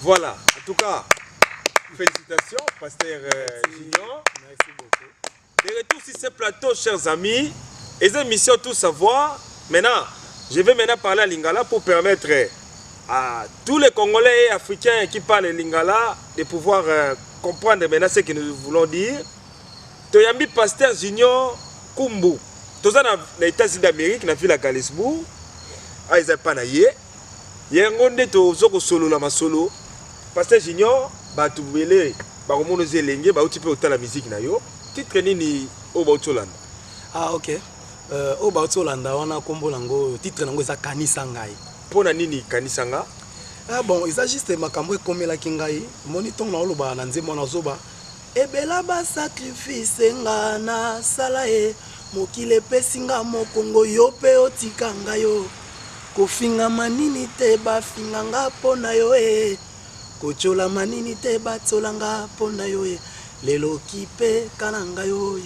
Voilà, en tout cas, félicitations, Pasteur Junior. Merci beaucoup. De retour sur ce plateau, chers amis, et une émission Tout Savoir. Maintenant, je vais maintenant parler à Lingala pour permettre à tous les Congolais et Africains qui parlent Lingala de pouvoir comprendre maintenant ce que nous voulons dire. Toyambi Pasteur Junior Kumbu. Tous dans les États-Unis d'Amérique, dans la ville de Galesbourg, ils n'ont pas naïe. Il y a un monde qui est solo la masolo. Pasteur Junior, tu veux baromono zelenge ba uti pe otala musique na yo titre nini o ba utolanda ah ok o ba utolanda wana kombo nango titre nango eza kanisa ngai pona nini kanisa nga ah bon eza juste makambo ekomela ki ngai moni tong na oloba na nzembo na zoba ebela ba sacrifice nga na sala e mokile pesinga mokongo yo pe otika ngayo kofinga manini te ba finga nga pona yo e kochola manini te batsolanga pona yo lelo kipe kananga yo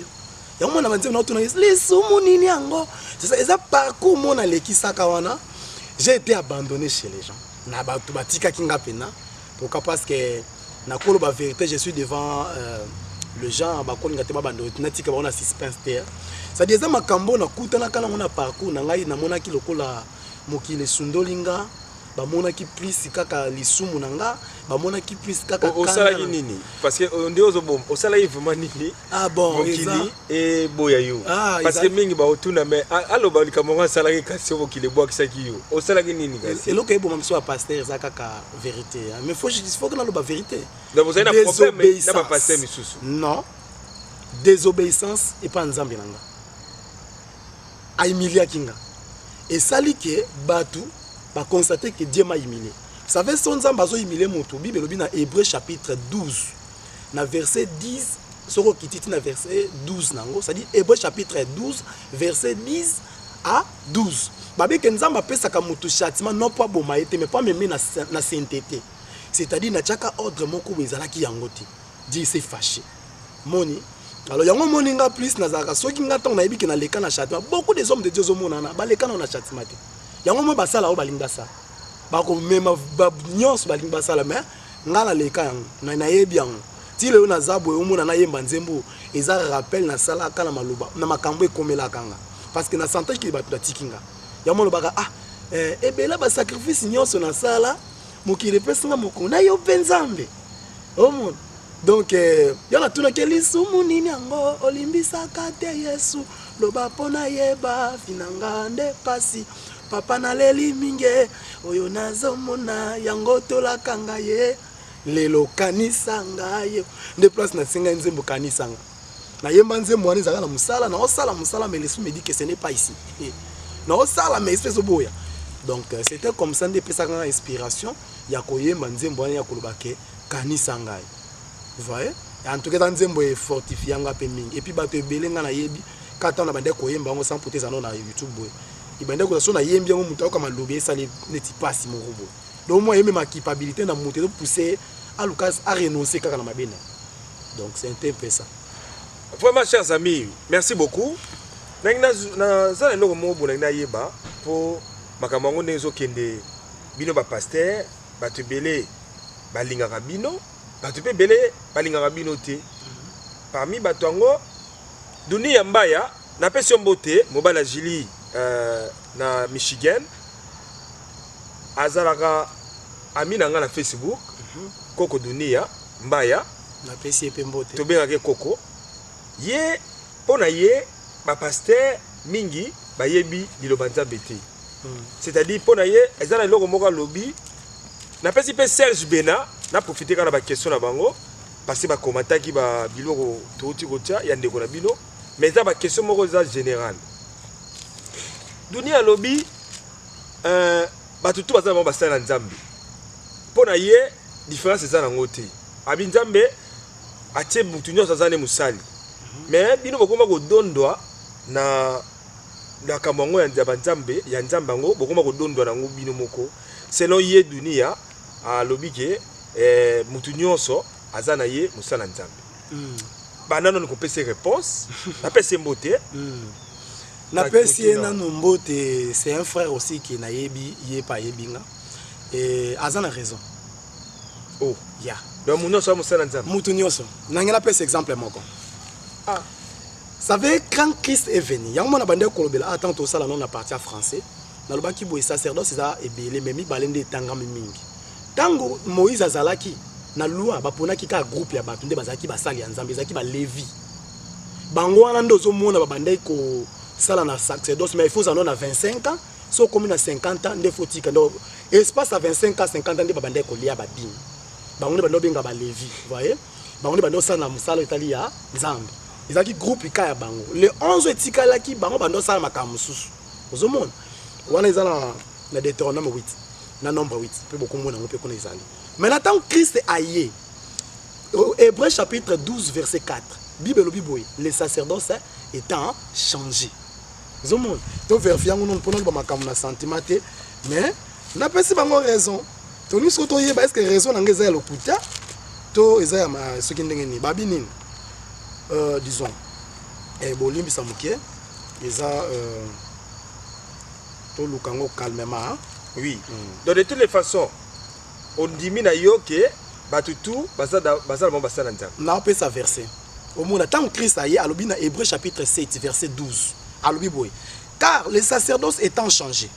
yango na banzembo na tuna lisumu nini yango c'est ça eza parcours mona lekisaka wana j'ai été abandonné chez les gens na batu batika kinga pena pourquoi parce que na kolo ba vérité je suis devant le gens ba kolinga te ba bando natika ba na suspense terre ça dit eza makambo na kutana kana na parcours na ngai na mona ki lokola mokile sundolinga bamona ki plus kaka lisumu nanga bamona ki plus kaka osala nini parce que on dit aux bom osala vraiment nini ah bon mokili et boya yo parce que mingi ba otuna mais allo ba likamwa sala ki kasi mokili boya kisaki yo osala nini kasi eloko ebo mamso a pasteur za kaka vérité mais faut que na lo ba vérité donc vous avez un problème na ba pasteur misusu non désobéissance et pas nzambe nanga aimilia kinga et sali ke batu va constater que Dieu m'a humilié. Vous savez, son zamba zo humilié mon tobi, mais le bin Hébreu chapitre 12, na verset 10, soro kititi na verset 12 nango, ça dit Hébreu chapitre 12, verset 10 à 12. Babé que nzamba pesa ka mutu châtiment non pas bomaete mais pas même na sainteté. C'est-à-dire na chaka ordre moko bezala ki yangote. Dieu s'est fâché. Moni alors yango moninga plus na zaka soki ngata na yebiki na leka na châtiment. Beaucoup des hommes de Dieu zo monana ba leka na châtiment. Yango mo basala o balinga sa bako mema nyons balinga sala mais ngala leka yango na yebi yango ti leo na zabo yo mona na yemba nzembo eza rappel na sala kana maloba na makambo ekomela kanga parce que na santé ki batu datikinga yango lo baka ebela ba sacrifice nyons na sala mokile pesinga moko na yo penzambe omo donc yana tuna ke lisumu nini yango olimbisaka te Yesu loba pona yeba finanga nde pasi papa na leli minge oyo nazomona yango tolaka ngai lelo kanisa ngai nde place na singa nzembo kanisa ngai na yemba nzembo wani zaka na musala na osala musala mais l'esprit me dit que ce n'est pas ici na osala mais espèce boya donc c'était comme ça nde pesa kana inspiration ya koyemba nzembo wani ya kolobake kanisa ngai vous voyez en tout cas nzembo e fortifier nga pe mingi et puis bato ebelenga na yebi kata na bande koyemba ngo sans poter zano na YouTube boy ibende ko so na yembi ngo mutu kama lobe ça neti pasi mo robo donc moi yeme ma capacité na monter de pousser à Lucas à renoncer kaka na mabene donc c'est un peu ça vraiment chers amis merci beaucoup na za lelo mo bona na yeba pour makamango nezo kende bino ba pasteur batu belé balinga rabino batu pe belé balinga rabino te parmi batu ngo dunia mbaya na pesi mbote mobala Jili na Michigan azalaka amina nga na Facebook Koko Dunia mbaya na pesi epe mbote to benga ke Koko ye pona ye ba pasteur mingi ba yebi liloba nzambe te c'est-à-dire pona ye ezala loko moko lobi na pesi pe Serge Bena na profiter kana ba question na bango parce que ba komataki ba biloko toti kotia ya ndeko na bino mais ça ba question moko za général dunia lobby batutu bazala basala nzambe pona ye différence za na ngote abi nzambe atie mutu nyonso azane musali mais bino bokoma kodondwa na kamongo ya nzambe ya nzambango bokoma kodondwa na ngo bino moko selon ye dunia a lobby ke mutu nyonso azana ye musala nzambe banano ko pese réponse na pese mbote na pesi na nombote c'est un frère aussi qui na yebi yé pa yebinga et azana raison Oh. Ya. Donc mon nom soit Moussa Nzam. Mutu nyonso. Nangela pese exemple moko. Ah. Ça veut dire quand Christ est venu, yango na bande kolobela attends to sala non na partie français. Na lobaki boy sacerdoce za ebele memi balende tanga mingi. Tango Moïse azalaki na loi baponaki ka groupe ya bato nde bazaki basali ya Nzambe ezaki ba Lévi. Bango wana ndozo mona babande ko sala na sacerdoce mais il faut ça na 25 ans, so comme na 50 ans nde fotika ndo espace à 25 ans 50 ans nde babande ko lia badini. Bango nde bando benga ba Lévi, vous voyez? Bango nde bando sala na musala etali ya Nzambe. Ezaki groupe ka ya bango. Le 11 etikalaki bango bando sala makambo susu. Ozomona. Wana ezala na Deutéronome 8. Na nombre 8. Pe beaucoup mona ngope kona ezali. Maintenant tant Christ aye. Hébreux chapitre 12 verset 4. Bible lobi boy, les sacerdoces étant changés. Ozomona. Donc vérifier ngo pona ba makambo na sentiment te, mais na pesi bango raison. Toni soto yeba est-ce que raison na ngeza ya lokuta to eza ya soki ndenge ni babi nini? Disons, Bolimbi Samouké, ils ont tout le Congo calmement. Oui. Donc de toutes les façons, on dit mina yo que batutu basal bon basal nzam. Na peut sa verset. Au monde tant Christ aye alobi na Hébreux chapitre 7 verset 12. Alobi boy. Car les sacerdoces étant changés.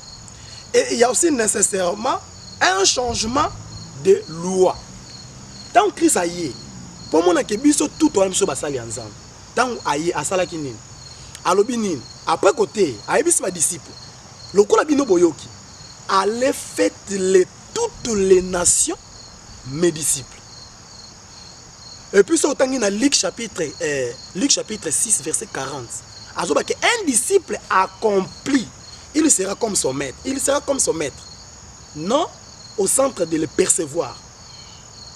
Et il y a aussi nécessairement un changement de loi. Tant Christ aye pour mon que biso tout on biso basali ensemble tant aye asala kinini alobi nini après côté aye biso ba disciple lokola bino boyoki allez faites toutes les nations mes disciples et puis ça autant na Luc chapitre 6 verset 40 azoba que un disciple accompli il sera comme son maître non au centre de le percevoir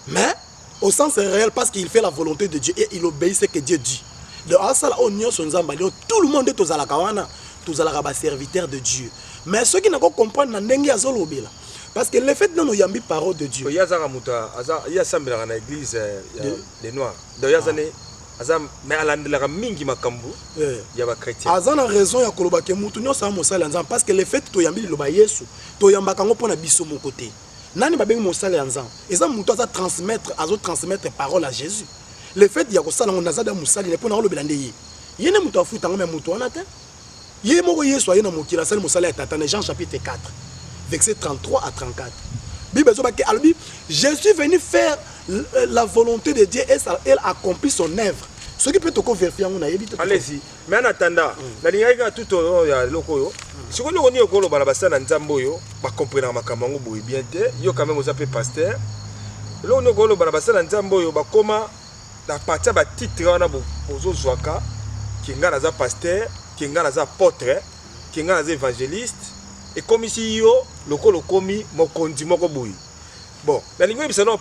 mais au sens réel parce qu'il fait la volonté de Dieu et il obéit ce que Dieu dit. De tout le monde est aux alakawana, tous à serviteurs de Dieu. Mais ceux qui n'ont pas compris, parce que le fait de nous yambi parole de Dieu. Il y a dans l'église des Noirs. Mais à la mingi makambu, il y a des chrétiens. Azana raison ya koloba ke mutu nyosa mosala nzambe parce que le fait to yambi loba Yesu, to yambaka ngo pona biso mon côté. Nani babengi mosala nzambe. Eza mutu aza transmettre parole à Jésus. Le fait ya ko sala ngo nazada musali ne pona lobela ndeye. Yene mutu afuta ngo me mutu wana te. Ye moko Yesu ayena mokila sala mosala ya tata Jean chapitre 4 verset 33 à 34. Bible zo ba ke albi Jésus venu faire la volonté de Dieu et elle accomplit son œuvre. Ce qui peut te vérifier on a évité. Allez-y. Mais en attendant, la ligne tout au ya lokoyo. Si on est au kolo balabasa na nzambo yo, ba comprendre makambo boy bien te, yo quand même vous appelez pasteur. Là on est au kolo balabasa na nzambo yo ba koma na partir ba titre wana bozo zwaka, kinga na za pasteur, kinga na za apôtre, kinga na za évangéliste et comme ici yo lokolo komi mokondi moko boy. Bon, la ligne bisano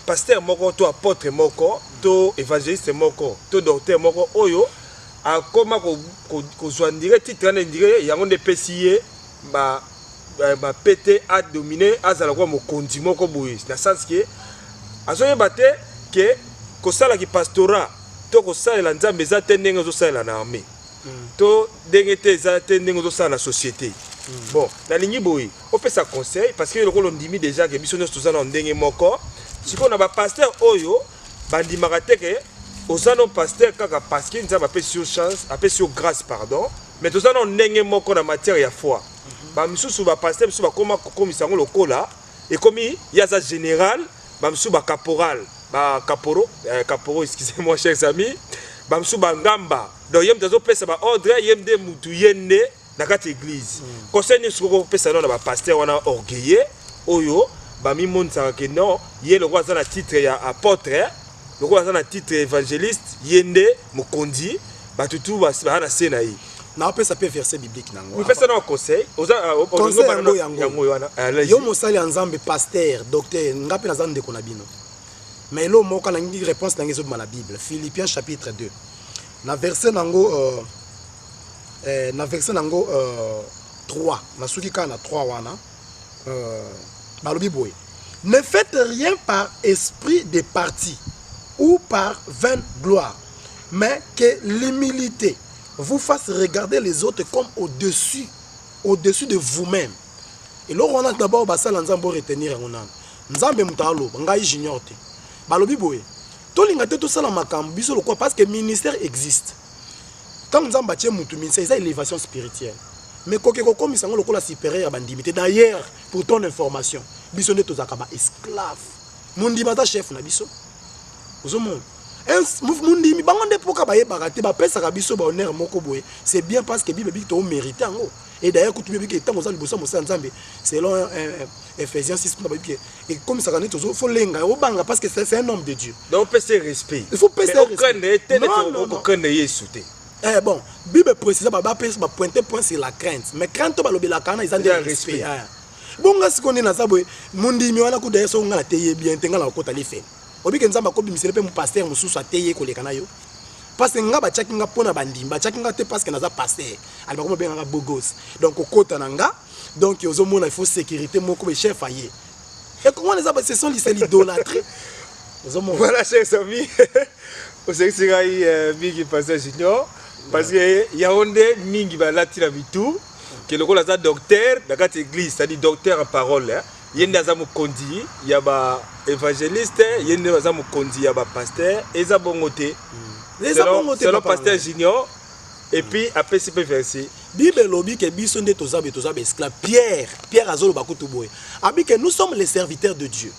pasteur moko to apôtre moko to évangéliste moko to docteur moko oyo akoma ko zwandire titre na ndire yango nde pesiye ba pété a dominé azala ko mokondi moko boye na sens que azoye baté que ko sala ki pastorat to ko sala la nzambe za tendenge zo sala na armée to dengete za tendenge zo sala na société. Bon, la ligne boye on fait ça conseil parce que le rôle on dit déjà que biso nyonso za na ndenge moko si on a ba pasteur oyo bandi marateke osano pasteur kaka parce que nzamba pe sur chance appelle sur grâce pardon mais tout ça non ndenge moko na matière ya foi ba misusu ba pasteur misusu ba koma komisango lokola et komi ya za général ba misusu ba caporal ba caporo excusez-moi chers amis ba misusu ba ngamba donc yem tazo pesa ba ordre yem de mutu yende na kati église conseil ni soko pesa non na ba pasteur wana orgueilleux oyo bami montsaka ke non ye le roi na titre ya apôtre le roi na titre évangéliste yende mokondi batutu ba na sena yi na pesa pe verset biblique nango oui pesa na conseil oza yango wana yo mosali ya nzambe pasteur docteur ngapi na zande ko na bino mais lo moko na ngi réponse na ngezo na Bible Philippiens chapitre 2 na verset nango 3 na suki kana 3 wana ne faites rien par esprit de parti ou par vaine gloire, mais que l'humilité vous fasse regarder les autres comme au-dessus de vous-même. Et là, on a d'abord retenir nzambe mutalo ngai junior te balobi boye tolinga te tosala makambo biso lokwa parce que ministère existe tant nzambe atie mutu ministère eza élévation spirituelle mais koke kokomisa ngo lokola supérieur bandimi te d'ailleurs pour ton information biso nde tozaka ba esclave mundima ta chef na biso ozomona mundimi bango nde poka bayebaka te bapesaka biso ba honneur moko boye c'est bien parce que bible bi to mérite yango et d'ailleurs kutu bibi ke tango za liboso mo nzambe selon Ephésiens 6 et comme ça quand il faut lenga au banga parce que c'est un homme de Dieu donc on peut se respect il faut passer respect bon bible précise ba pointer point sur la crainte mais crainte ba lobela kana ils ont des respect bonga sikondi na sabo mundi mi wana ku d'ailleurs so ngala teye bien tenga la kota li fait obike nzamba ko bimisele pe mu pasteur mususu ateye ko lekana yo parce que nga ba chaki nga pona bandimba chaki nga te parce que naza pasteur ali ba ko benga nga bogos donc okota na nga donc yozo mona il faut sécurité moko be chef aye et comment les abats ce sont l'idolâtrie voilà chers amis au sexirai mingi pasteur junior parce que Yaoundé mingi ba latira bitu que le rôle docteur dans cette église c'est-à-dire docteur en parole yende azamu kondi ya ba évangéliste yende azamu kondi ya ba pasteur eza bongote selon pasteur junior et puis après c'est pas verser bible lobi ke biso nde tozabe esclave Pierre azolo bakutu boye abi que nous sommes les serviteurs de Dieu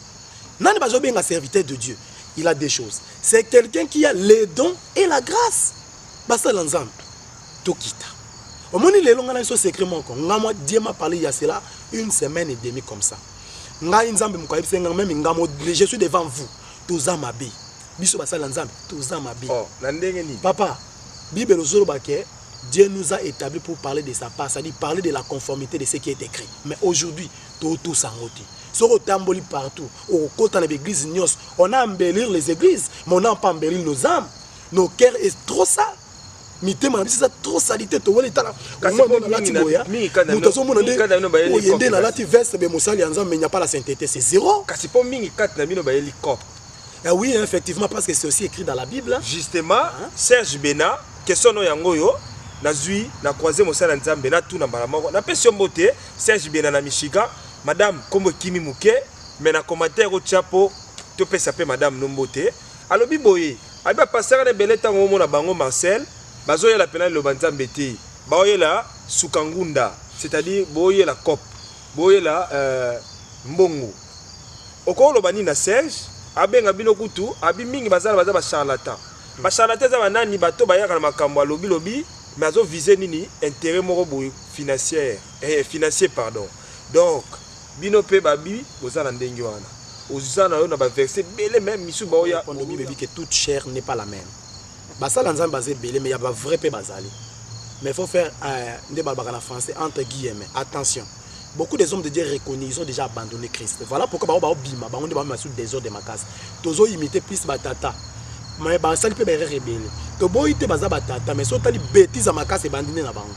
nani bazo benga serviteur de Dieu il a des choses c'est quelqu'un qui a les dons et la grâce basa lanzam tokita au moni lelo ngana so secret moko ngamo Dieu m'a parlé il y a cela une semaine et demie comme ça ngai nzambe mukayibise même ngamo je suis devant vous tozamabe biso basa lanzam tozamabe oh na ndenge ni papa bible ozolo baké Dieu nous a établi pour parler de sa part, c'est-à-dire parler de la conformité de ce qui est écrit. Mais aujourd'hui, tout s'enroute. Sur le tamboli partout, au côté de l'église, on a embellir les églises, mais on n'a pas embellir nos âmes. Nos cœurs est trop sale. Mité man c'est trop salité to wala tala comment on a lati boya mutaso mona de oyende na lati veste be mosali anza mais il n'y a pas la sainteté c'est zéro kasi po mingi kat na bino ba hélicoptère oui effectivement parce que c'est aussi écrit dans la Bible justement Serge Bena question no yango yo nazui na croiser mosala nzambe na tuna malamoko na pesi mbote Serge Bena na Michigan madame kombo kimi muke mais na commentaire au chapeau to pesa pe madame nombote alobi boye aba passer na beleta ngomo na bango Marcel bazoya la pena le banzambe te baoye la sukangunda c'est-à-dire boye la cop boye la mbongo okolo bani na Serge abenga bino kutu abi mingi bazala ba charlatan ba charlatan za banani bato bayaka na makambo alobi lobi mais azo viser nini intérêt moko boye financier pardon donc bino pe babi bozala ndenge wana ozana yo na ba verset belé même misu baoya on obi bebi que toute chair n'est pas la même basala nzambe bazé belé mais il y a pas vrai pe bazali mais il faut faire ndé babaka na français entre guillemets attention beaucoup des hommes de Dieu reconnus ils ont déjà abandonné Christ voilà pourquoi ba bima ba onde ba masu désordre de makasi tozo imiter plus batata mais basali pe ba rebelle to boyite baza batata mais so tali bêtise makasi bandine na bango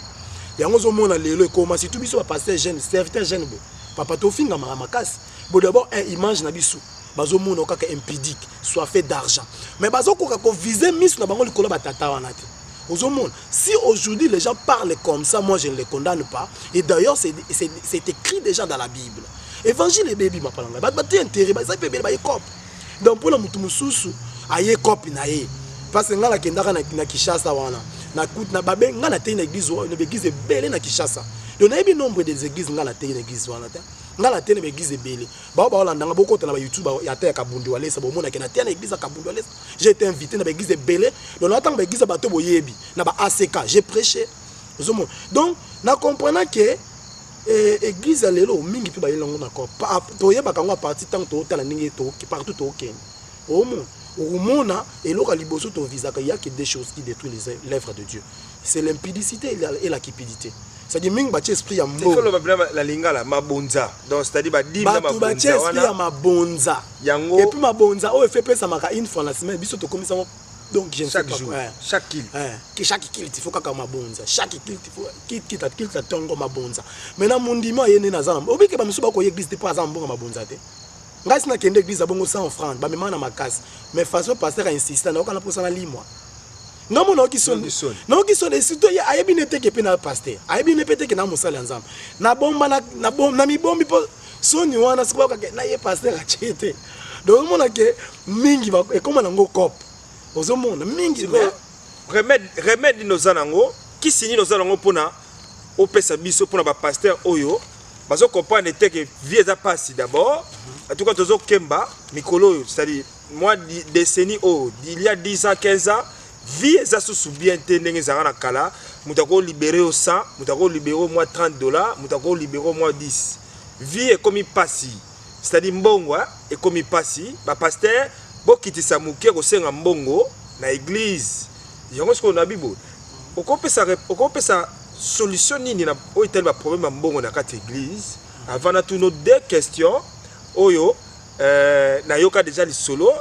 yango zo mona lelo ekoma si tout biso ba pasteur jeune serviteur jeune bo papa to finga makasi bo d'abord un image na biso bazo mona okaka impudique soit fait d'argent mais bazo koka ko viser miss na bango likolo batata wana te ozomona si aujourd'hui les gens parlent comme ça moi je ne les condamne pas et d'ailleurs c'est écrit déjà dans la Bible évangile baby ma palanga ba te intérêt ba ça peut ba cop donc pour la mutu mususu aye cop na ye parce que ngala kendaka na Kishasa wana na kut na babe ngala te na église wana na église belé na Kishasa donc na yebi nombre des églises ngala te na église wana te ngala te na église belé ba ba landanga boko na ba YouTube ya te ka bundu wale sa bomona ke na te na église ka bundu wale j'ai été invité na ba église belé donc na tanga ba église bato boyebi na ba ACK j'ai prêché donc na comprenant que église lelo mingi pe ba yelongo na ko to yeba ka ngwa parti tant to tala ningi to partout to ken au mona et l'autre liboso to visaka il y a que des choses qui détruisent l'œuvre de Dieu c'est l'impudicité et la cupidité c'est-à-dire mingi ba esprit ya mbo c'est que la lingala mabonza donc c'est-à-dire ba dim na mabonza ba esprit ya mabonza yango et puis mabonza o fait pesa maka une fois la semaine biso to komisa donc je ne sais pas chaque jour chaque kill que chaque kill il faut kaka mabonza chaque kill il faut kill ta tongo mabonza maintenant mondima yene na zamba obike ba misuba ko église te pas zamba mabonza te ngasi na kende église abongo 100 francs ba mema na makasi mais façon pasteur a insisté na okana posa na limwa ngamo na okison et surtout ya ayebi nete ke pe na pasteur ayebi ne pete ke na musala nzamba na bomba na mibombi po soni wana sikoba ka na ye pasteur achete donc mona ke mingi ba e comme nango cop ozomona mingi remède nozanango qui signe nozanango pona opesa biso pona ba pasteur oyo bazo comprendre que vie eza pasi d'abord en tout cas tozo kemba mikolo c'est-à-dire moi décennie il y a 10 ans 15 ans vie eza sous bien te ndenge ezaka na kala mutako libérer au 100 mutako libérer au moins $30 mutako libérer au moins 10 vie est comme pasi c'est-à-dire mbongo et comme pasi ba pasteur bokitisa muke ko senga mbongo na église yango ce qu'on a bibo okopesa solution nini na oyo ba problème mbongo na kati église avant na tout nos deux questions oyo na yoka déjà li solo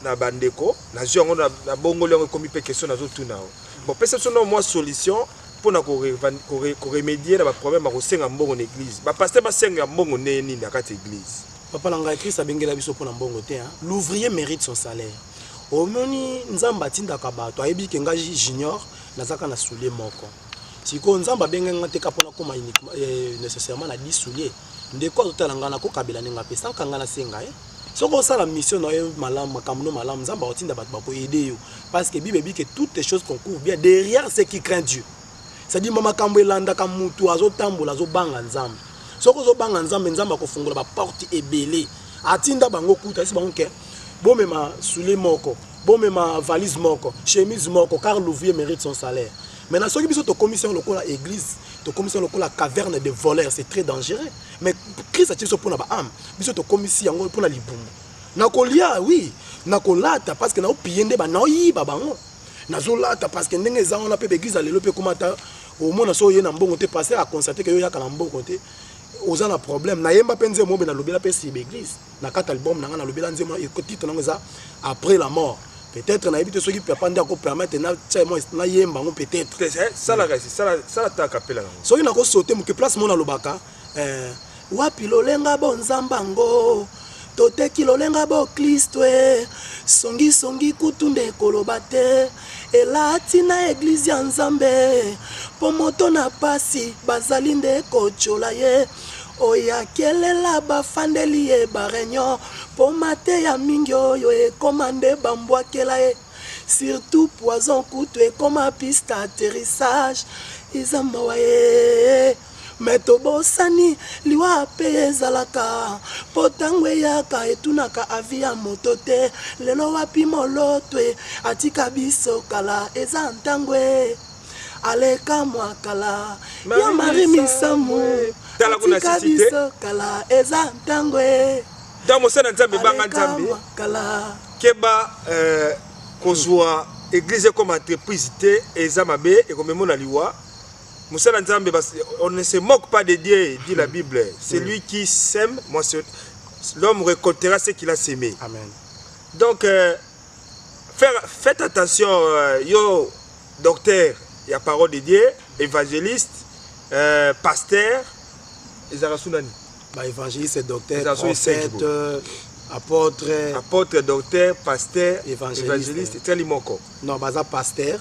na bandeko na jongo na bongo lengo komi pe question na zo tuna bon pesa sono moi solution pour na ko remédier na ba problème ko senga mbongo na église ba pasteur ba senga mbongo neni na kati église papa langa Christ abengela biso pour na mbongo te l'ouvrier mérite son salaire omoni nzamba tinda ka bato ayebi ke ngaji junior nazaka na soulier moko siko nzamba benga te kapona koma nécessairement na 10 souliers ndeko totalanga na ko kabela ninga pesa kanga na senga soko sala mission na malamu makamno malamu nzamba otinda bato bako aider yo parce que bible dit que toutes les choses concourent bien derrière ceux qui craignent Dieu c'est-à-dire mama kambo elanda ka mutu azotambola azobanga nzamba soko zobanga nzamba nzamba ko fungola ba porte ebele atinda bango kuta esi bango ke bomema soulier moko bomema valise moko chemise moko car l'ouvrier mérite son salaire. Maintenant, ce qui est la commission de l'église, la commission de la caverne des voleurs, c'est très dangereux. Mais Christ a dit pour la âme, mais la commission pour la liboum. Nakolia, oui, nakolata parce que na pillé des banaï babango. Nazolata parce que n'engue za on a peu l'église aller le peu comment au moins na so yé na mbongo te passer à constater que yo ya kala mbongo te. Oza na problème na yemba penze mo be na lobela pe si l'église. Na kata album na na lobela nzema e titre na za après la mort. Peut-être na habité ceux qui peuvent pas encore permettre na yemba on peut-être ça la ta capella so ina ko sauter mu ke place mona lobaka wapi lolenga bonzambango toteki lolenga bo Kristo songi kutunde kolobate elati na église ya Nzambe po moto na pasi bazali nde kochola ye oya kelela bafandeli e barenyo po mate ya mingi oyo e commandé bambwakela e surtout poison couteau e comme piste atterrissage izamba wae meto bosani liwa pe ezalaka potangwe yaka etunaka avia motote lelo wapi molotwe atika biso kala eza ntangwe aleka mwakala ya mari misamu tala kuna cité kala eza ntangwe dans mo sana nzambe banga nzambe keba kozwa église comme entreprise te eza mabe et comme mona liwa musala nzambe on ne se moque pas de Dieu dit la Bible c'est lui qui sème moi l'homme récoltera ce qu'il a semé amen donc faites attention yo docteur il y a parole de Dieu évangéliste pasteur ezarasunani ba évangéliste docteur prophète apôtre docteur pasteur évangéliste telimoko non baza pasteur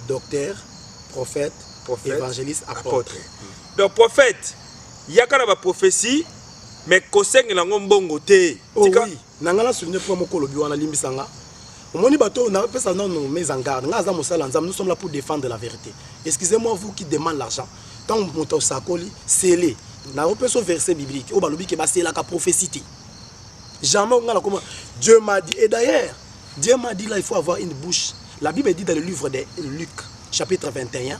docteur prophète évangéliste apôtre donc prophète yaka na ba prophétie mais kosengela ngombongo te tika nangala souvenir pour moko lobi wana limbisanga omoni bato na pesa non mes en garde ngaza mosala nzam nous sommes là pour défendre la vérité excusez-moi vous qui demandez l'argent tant moto sakoli scellé na repeso verset biblique o balobi ke ba c'est la prophétie jamais on a comment Dieu m'a dit et d'ailleurs Dieu m'a dit là il faut avoir une bouche la Bible dit dans le livre de Luc chapitre 21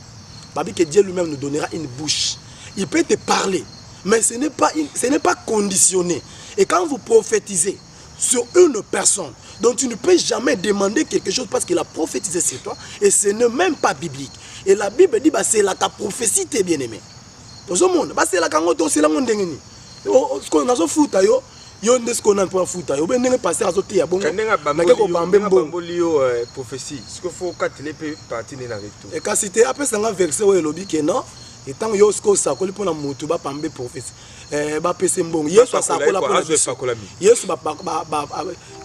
Bible que Dieu lui-même nous donnera une bouche il peut te parler mais ce n'est pas conditionné et quand vous prophétisez sur une personne dont tu ne peux jamais demander quelque chose parce qu'il a prophétisé sur toi et ce n'est même pas biblique et la Bible dit bah c'est la prophétie t'es bien aimé dans le monde bah c'est la kangoto c'est la monde ngeni ce qu'on a so futa yo nde ce qu'on a pour futa yo ben ndenge passer azote ya bongo na ke ko bambe mbongo lio prophétie ce qu'il faut katile pe partir na retour et quand c'était après ça nga verset o elobi ke non et tant yo ce ko sa ko li pona mutu ba pambe prophétie ba pese mbongo yesu asakola pona biso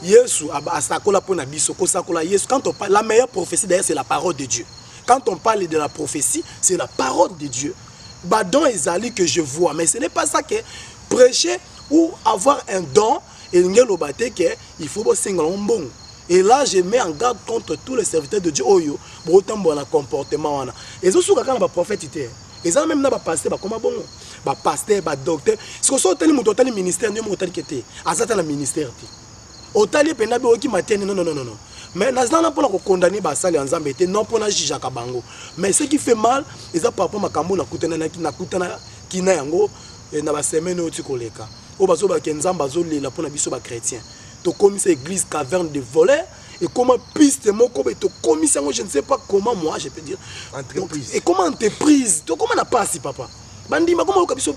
yesu asakola pona biso ko sakola yesu quand on parle la meilleure prophétie d'ailleurs c'est la parole de Dieu quand on parle de la prophétie c'est la parole de Dieu bah don ezali que je vois mais ce n'est pas ça que prêcher ou avoir un don et il faut bosser un bon. Et là, je mets en garde contre tous les serviteurs de Dieu. Pour autant, bon comportement. Et ce sont quand les prophètes. Et ça, même dans les pasteurs, comment bon? Les pasteurs, les docteurs. Ce que sont les ministères, nous sommes les ministères. Autant les pénables qui m'atteignent, non. Mais nous avons pas condamné Basali en Zambété, non pour juger Kabango. Mais ce qui fait mal, ils ont pas pour Makambo na kutana kina yango na ba semaine au tikoleka. Au bazo ba kenza bazo lela pour na biso ba chrétien. To commis église caverne de voleurs et comment piste moko to commis je ne sais pas comment moi je peux dire entreprise. Et comment entreprise, to comment na passe papa. Bandima comment okabiso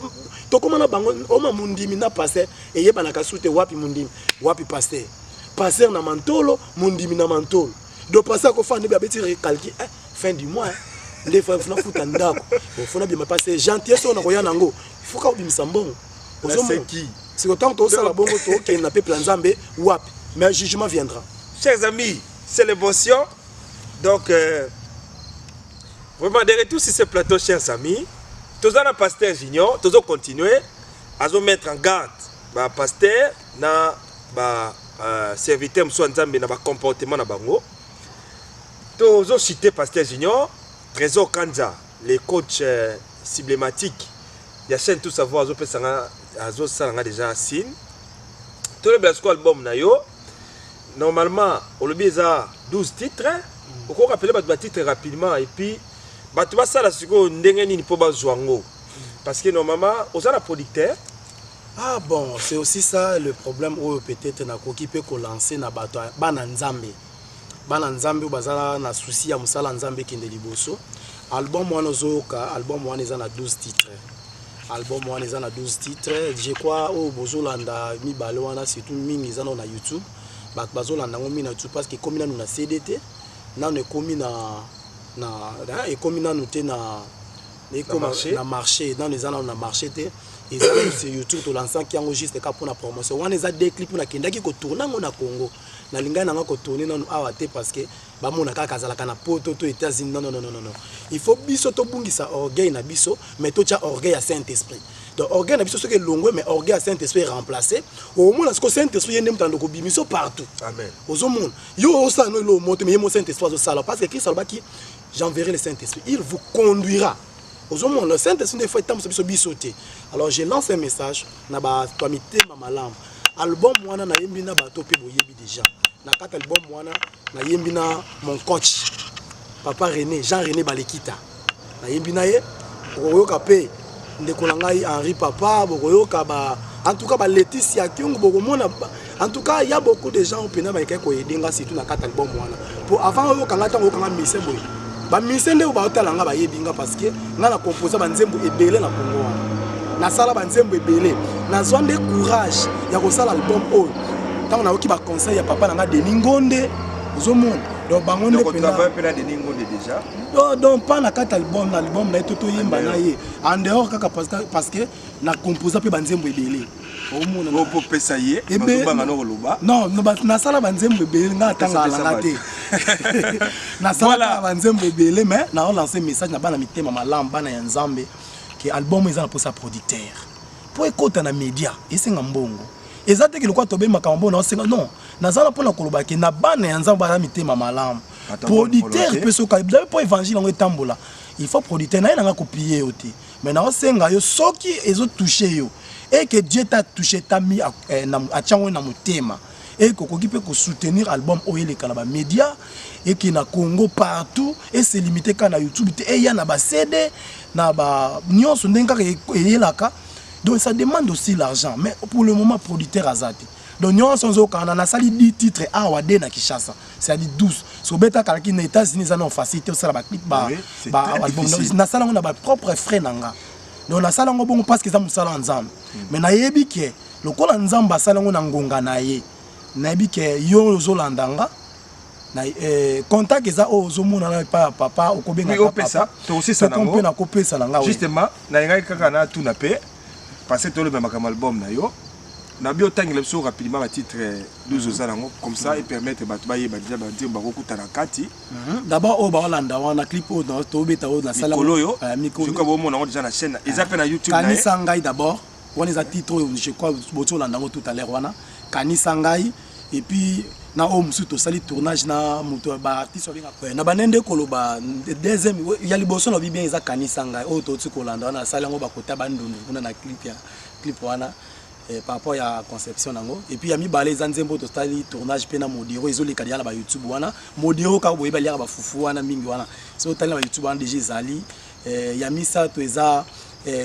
to comment na bango o ma mundimi na passer et yeba na kasute wapi mundimi wapi pasteur. Passer na mantolo, mundimi na mantolo. Do passer ko fa ne ba beti recalquer fin du mois. Les frères font foutre en dako. Faut na bien passer gentillesse on a koya nango. Il faut ka obimisa mbongo. C'est qui? C'est autant que ça la bongo to qui n'a pas plan Nzambe wapi. Mais jugement viendra. Chers amis, c'est l'émotion. Donc vraiment de retour sur ce plateau, chers amis. Tous en pasteur Junior, tous continuer à mettre en garde ba pasteur na ba serviteur soit Nzambe na ba comportement na bango. Tous citer pasteur Junior, Trésor Kanza, les coachs emblématiques. Il y a chaîne tout savoir azo salanga déjà signe. Tout le blasco album na yo. Normalement, on le bisa 12 titres. On peut rappeler les titres rapidement et puis tu vas ça la seconde ndengeni ni po ba zwango. Parce que normalement, on a la producteur. Ah bon, c'est aussi ça le problème où peut-être na koki peut ko lancer na bato bana Nzambe. Bana Nzambe bazala na souci ya musala Nzambe kende liboso. Album wana zoka, album wana eza na 12 titres. Album wana eza na 12 titres. Je crois au bozolanda mi bale wana surtout mingi eza na YouTube. Bazolanda ngo mi na YouTube parce que comme na na CDT, na ne komi na et comme na noté na na marché dans les années on a marché té et ça sur YouTube to lancer qui enregistre ka pour la promotion. On les a des clips na kendaki ko tourner na Congo. Na linga na ko tourner na awa té parce que ba mona ka kazala kana poto to États-Unis non. Il faut biso to bungisa orgueil na biso mais to tia orgueil à Saint-Esprit. Donc orgueil na biso ce que longue mais orgueil à Saint-Esprit remplacé. Au moins ce que Saint-Esprit yende mtando ko bimiso partout. Amen. Au monde. Yo ça no lo moto mais mo Saint-Esprit zo sala parce que Christ alba qui j'enverrai le Saint-Esprit. Il vous conduira. Aux hommes, le Saint-Esprit des fois est alors je lance un message na ba pamité mamalam. Album wana na yembi na bato pe boyebi déjà. Na kat album wana na yembi na mon coach Papa René, Jean-René Balekita. Na yembi na ye oyoka pe ndeko ngai Henri Papa boyoka ba en tout cas ba Laetitia Kyung bokomona en tout cas il y a beaucoup de gens au pena ba ko yedenga surtout na kat album wana. Pour avant oyoka ngata oyoka mise boy. Ba misende ou ba otalanga ba yebinga parce que nga na composer ba nzembo ebele na Congo wana. Na sala ba nzembo ebele. Na zwande courage ya ko sala album o. Tant na oki ba conseil ya papa nanga Denis Ngonde ozomona. Donc bangonde pena. Donc tu as Denis Ngonde déjà. Donc pas na kat album na toto yemba na ye. En dehors kaka parce que na composer pe ba nzembo ebele. Omona po pesa ye bazobanga no loba. Non, na sala ba nzembo ebele nga tanga la te. Na sala ba nzembo ebele mais na on lancer message na bana mitema malam bana ya Nzambe que album eza pour sa producteur. Pour écouter na média et c'est ngambongo. Ezate que le quoi tobe makambo na senga non. Na sala pour na koloba ke na bana ya Nzambe bana mitema malam. Producteur peut so ka pour évangile en tambola. Il faut producteur na nga copier oti. Mais na senga yo soki ezo toucher yo. Et que Dieu t'a touché, t'a mis à tchango na motema. Et que tu peux soutenir l'album Oye les Kalaba Média. Et qui na Congo partout. Et c'est limité qu'à na YouTube. Et il y a na ba CD. Na ba nyon sondenga et laka. Donc ça demande aussi l'argent. Mais pour le moment, producteur azati. Donc nyon sonzo quand on a sali 10 titres à Wade na Kishasa. C'est-à-dire 12. So beta kalaki na États-Unis ça non facilité ça ba clip ba album. Na sala on a ba propre frais nanga. Donc la salle on parce que ça me sala Nzambe. Mais na yebi ke lokola Nzamba sala ngo na ngonga na ye. Na yebi ke yo zolandanga na contact eza ozomona na papa okobenga papa. Oui, opesa to aussi ça na ngo. Na kopesa nanga. Justement, na ngai kaka na tout na pe parce que to le même album na yo. Na bio tangile so rapidement le titre 12 ozalango comme ça et permettre batba ye badja badir bako kutana kati. D'abord au Balanda wana clip au dans to beta au na sala mikolo yo. Mikolo ko bo mona déjà na chaîne. Ils appellent na YouTube na. Kanisa ngai d'abord. wana eza titre je crois boti olanda yango tout à l'heure wana kanisa ngai et puis na o musu tosali tournage na moto ba artiste obenga na banende koloba deuxième ya liboso na bien eza kanisa ngai o toti kolanda wana sala yango bakota bandundu kuna na clip wana par rapport à conception nango et puis ya mibale eza nzembo tosali tournage pe na modero ezoleka ya ba YouTube wana modero ka boyeba lia ba fufu wana mingi wana so tali na YouTube wana déjà ezali ya misa to eza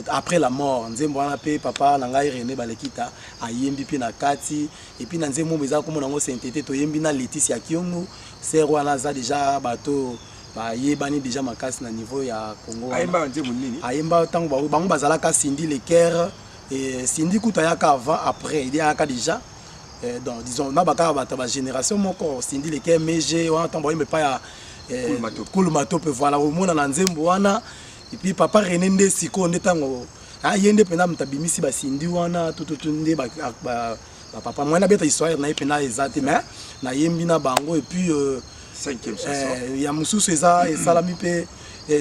après la mort nzembo wana pe papa na ngai René Balekita ayembi pe na kati et puis na nzembo beza komona ngo sainteté to yembi na Laetitia Kiongo ser wana za déjà bato ba yebani déjà makasi na niveau ya Congo ayemba nzembo nini ayemba tango bango bazalaka Cindy Leker et Cindy Koutayaka avant après il y a déjà donc disons na baka ba génération moko Cindy Leker meje wana tango yembe pa ya Kulumato pe voilà au monde na nzembo wana. Et puis papa René nde siko nde tango ayende pena mtabimisi ba Cindy wana tututunde ba papa mwana beta histoire na pena ezate mais na yembi na bango et puis cinquième chanson ya mususu eza esalami pe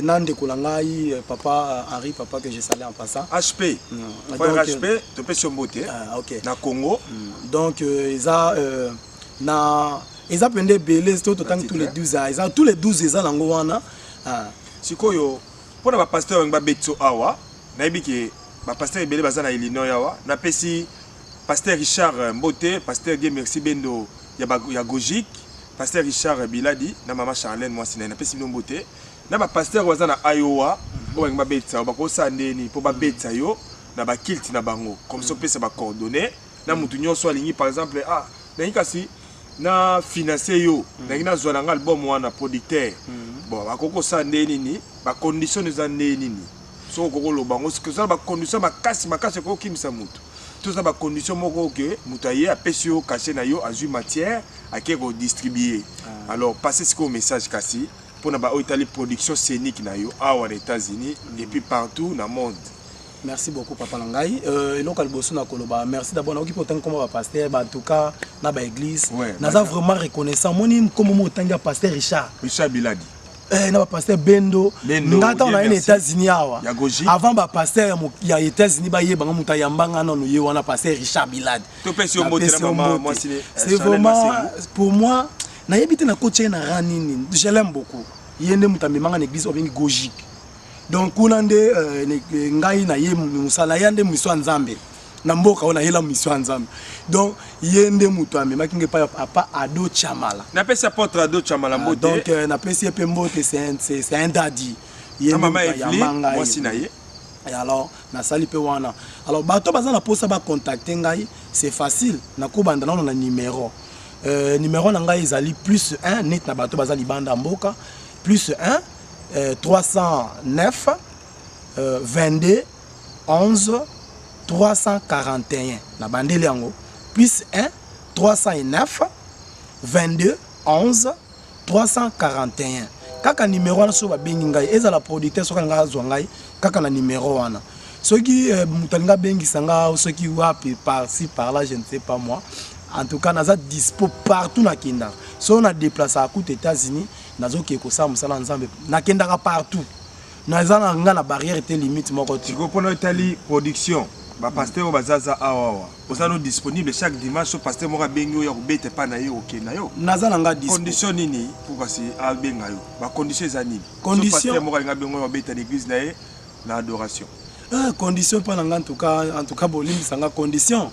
nande kolangai papa Henri papa que j'ai salé en passant HP frère HP to pe sombote na Congo donc eza na eza pende belé to tang tous les 12 ans eza tous les 12 eza lango wana sikoyo pour na pasteur ngba betso awa na yebiki ba pasteur belé baza na Illinois awa na pesi pasteur Richard Mbote pasteur Dieu merci bendo ya Gojik pasteur Richard Biladi na mama Charlène moi sina na pesi Mbote na ba pasteur waza na Iowa o ngba betsa ba ko sandeni po ba betsa yo na ba kilt na bango comme ça pesa ba coordonner na mutu nyonso alingi par exemple na yikasi na financer yo na ina zwa nga album wana producteur bon bakoko sandeni ni ba conditions za nini so koko lo bango ce que ça ba conditions makasi ko kimisa mutu tout ça ba condition moko que mutaye apesi yo caché na yo azui matière akeko distribuer alors passer ce message kasi pour na ba Italie production scénique na yo awa aux États-Unis et puis partout dans le monde. Merci beaucoup papa Langai et donc alboso na koloba merci d'abord na okipo tant comme ba pasteur en tout cas na ba église naza vraiment reconnaissant moni comme mo tanga pasteur Richard Biladi na ba pasteur Bendo ngata on a aux États-Unis awa avant ba pasteur ya États-Unis ba yeba muta yambanga non ye wana pasteur Richard Biladi to pesi o mbote na mama moi c'est vraiment pour moi na yebite na coach na ranini je l'aime beaucoup yende mutambe manga na église obengi Gojik. Donc kuna nde ngai na ye musala yande miswa nzambe na mboka ona hela miswa nzambe donc yende mutu amemaki nge pa papa Ado Chamala na pesi apôtre Ado Chamala mbote donc na pesi pe mbote c'est un daddy yende mama Evelyne moi sinaye et alors na sali pe wana alors bato baza na posa ba contacter ngai c'est facile na ko banda na numéro numéro na ngai ezali +1 net na bato baza libanda mboka +1 309 22 11 341 na bandeli yango +1 309 22 11 341 kaka numéro wana so babengi ngai eza la producteur soka nga azwa ngai kaka na numéro wana soki mutalinga bengi sanga soki wapi par-ci par-là je ne sais pas moi en tout cas naza dispo partout na kinda so on a déplacé à côté États-Unis nazo ki ko sa musala nzambe na kendaka partout naza na nga na barrière était limite moko tu comprends Italie production ba pasteur bazaza awa osano disponible chaque dimanche pasteur moko bengi yo kubete pa na yo okena yo naza na nga dispo condition nini pour kasi abenga yo ba condition za nini condition pasteur moko nga bengo kubete l'église na ye na adoration condition pa na nga en tout cas bolimi sanga condition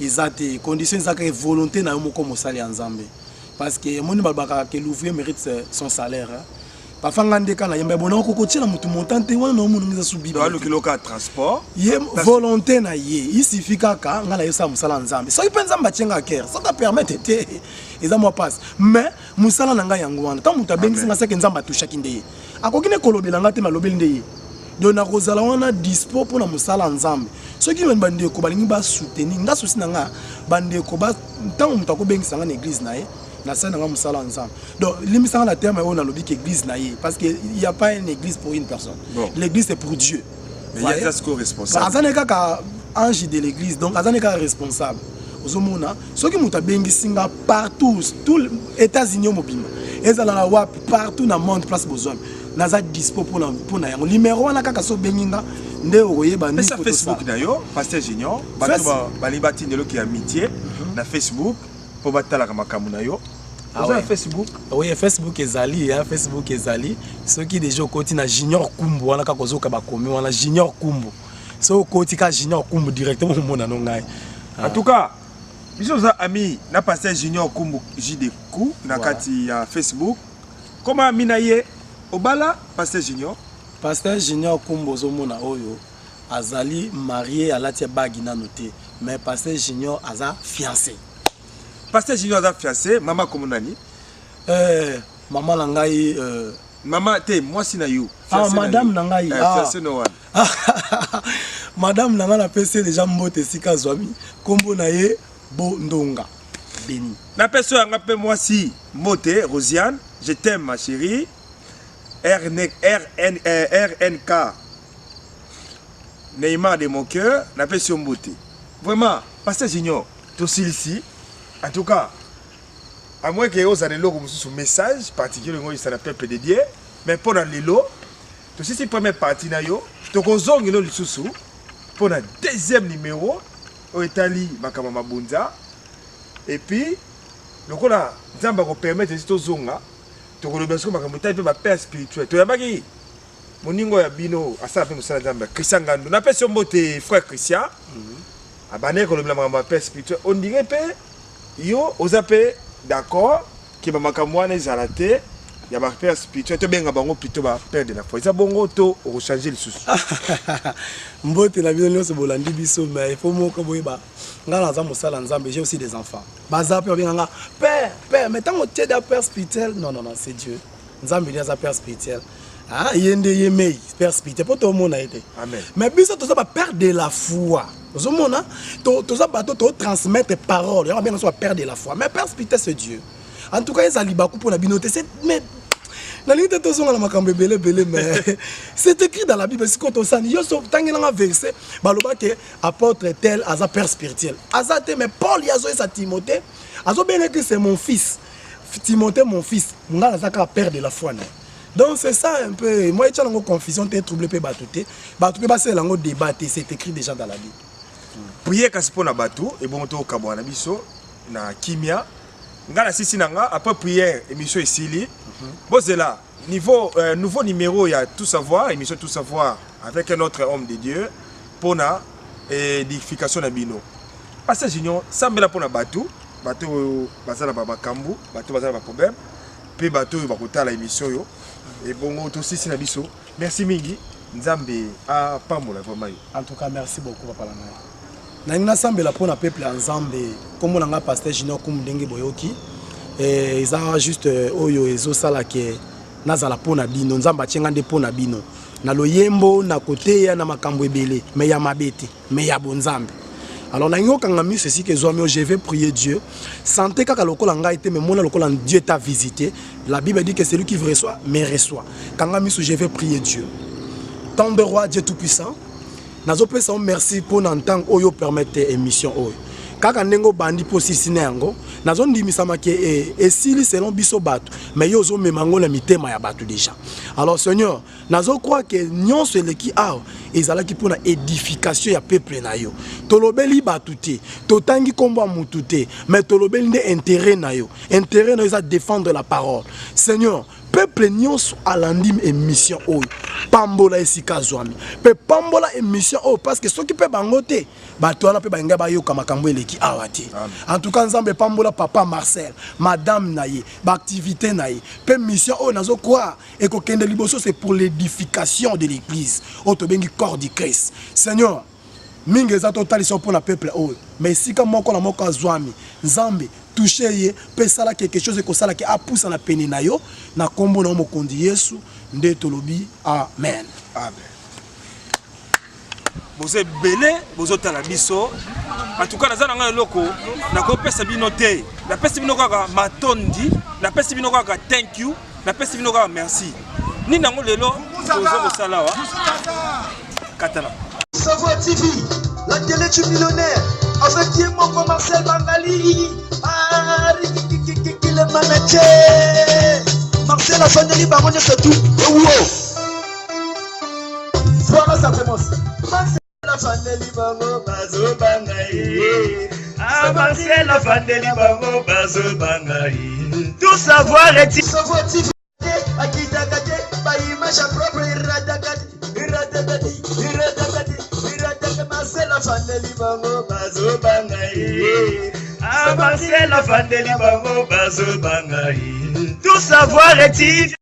ezate condition ezaka volonté na yo moko mosali ya nzambe parce que moni balbaka que l'ouvrier mérite son salaire parfois ngande kana yemba bona ko kotiela mutu montante wana no munu ngiza subi do aluki loka transport ye volonté na ye il suffit kaka ngala yesa musala nzambe so ipenza mbachenga cœur ça te permettre te eza moi passe mais musala nanga yango wana ta mutu abengisi nga seke nzamba tushaki ndeye akokine kolobela ngate malobeli ndeye donc na kozala wana dispo pour na musala nzambe soki men bande ko balingi ba soutenir nga souci nanga bande ko ba tango mutu akobengisa nga na église na ye na ça nga musala ensemble donc limisa la terme on a lobby église na ye parce que il y a pas une église pour une personne l'église c'est pour Dieu mais il y a ça responsable azaneka ka ange de l'église donc azaneka responsable ozomona soki mutu abengi singa partout tous États-Unis mobima ezala wa partout na monde place besoin naza dispo pour na yango numéro wana kaka so benginga nde okoyeba ni ça Facebook d'ailleurs Pasteur Junior bato balibati ndelo ki amitié na Facebook pour batala kama kamuna yo ouais. Facebook oui Facebook ezali hein Facebook ezali ceux qui déjà koti na Junior Kumbu wana kaka kozoka bakomi wana Junior Kumbu so koti ka Junior Kumbu directement mona no ngai en tout cas biso za ami na Pasteur Junior Kumbu JDK na kati ya Facebook comment amina ye obala Pasteur Junior Kumbu zo mona oyo azali marié à la bagi na noté mais Pasteur Junior aza fiancé. Pasteur Junior aza fiancé, maman comme nani? Maman nangai maman te moi si na you. Ah madame nangai fiancé no one. Madame nangai na PC déjà mbote sika zwami kombo na ye Bo Ndonga Beni. Na personne anga pe moi si mbote Rosiane, je t'aime ma chérie. RNK Neymar de mon cœur, n'a pas sur beauté. Vraiment, Pasteur Junior, tout ici, en tout cas, à moins que vous avez un message particulier, ça n'a pas dédié, mais pour les lots, tout ici, première partie, tu as pour le deuxième numéro, au Italie, Makamama Bunza, et puis, le coup là, ça va permettre de zonga. Tu as un père spirituel. Tu as un moningo ya bino asala pe musala nzambe Christian Ngando na pesi mbote frère Christian abane ko lobela ma père spirituel on dirait pe yo ozape d'accord ki ba makambo wana ezala te ya ba père spirituel to benga bango plutôt ba père de la foi ça bongo to o changer le sous mbote na bino nyonso bolandi biso mais il faut moko boyeba ngala za musala nzambe j'ai aussi des enfants bazape obenganga père mais tant que tu es da père spirituel non c'est Dieu nzambe dia za père spirituel. Ah, yende yemei perspective pour tout le monde a été. Amen. Mais bisa to ça va perdre de la foi. Tout le monde to ça bateau to transmettre parole. Il y a bien soit perdre de la foi. Mais perspective c'est Dieu. En tout cas, ils ali baku pour la binote c'est mais la ligne de tozo na makambe belé mais c'est écrit dans la Bible si quand on s'en yo so tangela verset baloba que apôtre tel aza père spirituel. Azate mais Paul yazo et sa Timothée azo bien que c'est mon fils. Timothée mon fils. Ngala zaka père de la foi. Donc c'est ça un peu. Moi, il y a une confusion, tu es troublé, tu es battu. Battu, c'est un débat, c'est écrit déjà dans la Bible. Prier quand c'est pour bateau et bon to kabwana biso na kimia. Ngala sisi nanga après prière émission ici li. Bon c'est là niveau nouveau numéro il y a tout savoir émission tout savoir avec un autre homme de Dieu pour na édification na bino. Pasteur Junior sambela pour na bateau bazala ba kambu bateau bazala ba problème puis bateau ba kotala émission yo. Et bon, aussi c'est la biso. Merci Mingi. Nzambe a pamola vraiment. En tout cas, merci beaucoup papa Langa. Na nsambe la pour na peuple ensemble comme on a Pasteur Junior comme ndenge boyoki et ils ont juste oyo ezo sala ke nazala pona bino nzamba tienga nde pona bino. Na loyembo na côté ya na makambo ebele mais ya mabete mais ya bonzambe. Alors je vais prier Dieu. Sentez quand Dieu t'a visité. La Bible dit que celui qui reçoit, me reçoit. Quand je vais prier Dieu. Tant de roi, Dieu tout-puissant. Merci pour n'entendre oyo permettre émission oyo. Kaka nengo bandi po sisine yango nazo ndimisama ke esili selon biso bato mais yo zo memango na mitema ya bato déjà. Alors Seigneur nazo croire que nyonso eleki awa ezalaki pona édification ya peuple na yo tolobeli bato te totangi kombo mutu te mais tolobeli nde intérêt na yo eza défendre la parole. Seigneur peuple nyonso alandim émission oyo pambola esika zwami pe pambola émission oyo parce que ceux qui peut bangote bato wana pe banga ba yoka makambo eleki awati. En tout cas nzambe pambola papa Marcel madame naye ba activité naye pe mission oyo nazo quoi et ko kende liboso c'est pour l'édification de l'église auto bengi corps du Christ. Seigneur mingi za totalisation pour la peuple oyo mais sika moko na moko zwami nzambe toucher ye pe sala quelque chose ko sala ki apusa na peni na yo na kombo na mokondi Yesu nde tolobi amen. Amen. Vous êtes belé, vous êtes à la biso. En tout cas, nous avons un loco. Nous avons pesa binoté. La pesa binoka matondi. La pesa binoka thank you. La pesa binoka merci. Ni nango lelo. Nous salawa. Katana. Savoir TV, la télé du millionnaire. Avec Dieu Marcel Bangali. Ah, le manager. la fandeli bango nyonso tu ewuo voilà ça commence la fandeli bango bazobanga ye avancer la fandeli bango bazobanga ye tout savoir est akitakate baimasha propre iradakate masela la fandeli bango bazobanga ye avancer la fandeli bango bazobanga ye tout savoir est